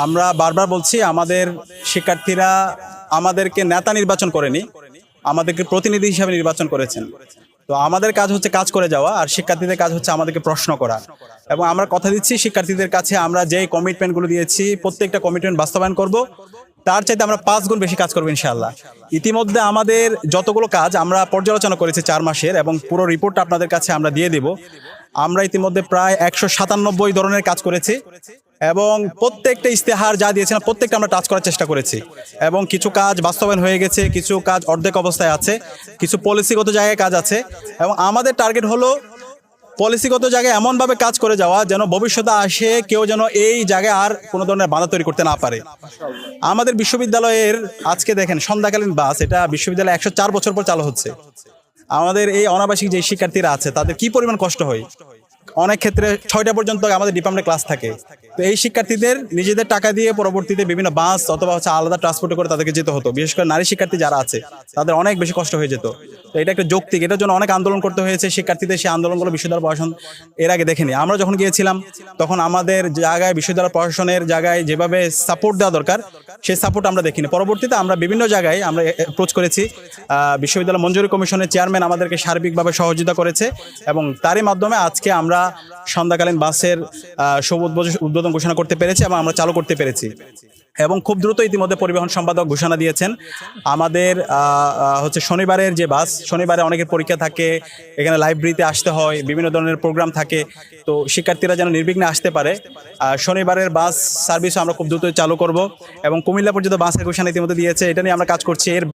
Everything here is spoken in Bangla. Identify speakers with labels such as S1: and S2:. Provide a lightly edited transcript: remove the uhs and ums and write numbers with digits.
S1: আমরা বারবার বলছি আমাদের শিক্ষার্থীরা আমাদেরকে নেতা নির্বাচন করেনি, আমাদেরকে প্রতিনিধি হিসাবে নির্বাচন করেছেন। তো আমাদের কাজ হচ্ছে কাজ করে যাওয়া, আর শিক্ষার্থীদের কাজ হচ্ছে আমাদেরকে প্রশ্ন করা। এবং আমরা কথা দিচ্ছি শিক্ষার্থীদের কাছে আমরা যেই কমিটমেন্টগুলো দিয়েছি প্রত্যেকটা কমিটমেন্ট বাস্তবায়ন করব, তার চাইতে আমরা 5 গুণ বেশি কাজ করবো ইনশাআল্লাহ। ইতিমধ্যে আমাদের যতগুলো কাজ আমরা পর্যালোচনা করেছি 4 মাসের, এবং পুরো রিপোর্ট আপনাদের কাছে আমরা দিয়ে দেব। আমরা ইতিমধ্যে প্রায় 197 ধরনের কাজ করেছি, এবং প্রত্যেকটা ইস্তেহার যা দিয়েছিলাম প্রত্যেকটা আমরা টাচ করার চেষ্টা করেছি, এবং কিছু কাজ বাস্তবায়ন হয়ে গেছে, কিছু কাজ অর্ধেক অবস্থায় আছে, কিছু পলিসিগত জায়গায় কাজ আছে। এবং আমাদের টার্গেট হলো পলিসিগত জায়গায় এমনভাবে কাজ করে যাওয়া যেন ভবিষ্যতে আসে কেউ যেন এই জায়গায় আর কোনো ধরনের বাধা তৈরি করতে না পারে। আমাদের বিশ্ববিদ্যালয়ের আজকে দেখেন সন্ধ্যাকালীন বাস, এটা বিশ্ববিদ্যালয়ে 104 বছর পর চালু হচ্ছে। আমাদের এই অনাবাসিক যে শিক্ষার্থীরা আছে তাদের কি পরিমাণ কষ্ট হয়, অনেক ক্ষেত্রে 6টা পর্যন্ত আমাদের ডিপার্টমেন্টে ক্লাস থাকে। তো এই শিক্ষার্থীদের নিজেদের টাকা দিয়ে পরবর্তীতে বিভিন্ন বাস অথবা আলাদা ট্রান্সপোর্টে করে তাদেরকে যেতে হতো, বিশেষ করে নারী শিক্ষার্থী যারা আছে তাদের অনেক বেশি কষ্ট হয়ে যেত। তো এটা একটা যৌক্তিক, এটার জন্য অনেক আন্দোলন করতে হয়েছে শিক্ষার্থীদের। সেই আন্দোলনগুলো বিশ্ববিদ্যালয় প্রশাসন এর আগে দেখেনি। আমরা যখন গিয়েছিলাম তখন আমাদের জায়গায় বিশ্ববিদ্যালয় প্রশাসনের জায়গায় যেভাবে সাপোর্ট দেওয়া দরকার সেই সাপোর্ট আমরা দেখিনি। পরবর্তীতে আমরা বিভিন্ন জায়গায় আমরা অ্যাপ্রোচ করেছি, বিশ্ববিদ্যালয় মঞ্জুরি কমিশনের চেয়ারম্যান আমাদেরকে সার্বিকভাবে সহযোগিতা করেছে, এবং তারই মাধ্যমে আজকে আমরা সন্ধ্যাকালীন বাসের শুভ উদ্বোধন ঘোষণা করতে পেরেছি এবং আমরা চালু করতে পেরেছি। এবং খুব দ্রুত ইতিমধ্যে পরিবহন সম্পাদক ঘোষণা দিয়েছেন আমাদের হচ্ছে শনিবারের যে বাস, শনিবারে অনেকের পরীক্ষা থাকে, এখানে লাইব্রেরিতে আসতে হয়, বিভিন্ন ধরনের প্রোগ্রাম থাকে, তো শিক্ষার্থীরা যেন নির্বিঘ্নে আসতে পারে। শনিবারের বাস সার্ভিসও আমরা খুব দ্রুত চালু করব, এবং কুমিল্লা পর্যন্ত বাসের ঘোষণা ইতিমধ্যে দিয়েছে, এটা নিয়ে আমরা কাজ করছি। এর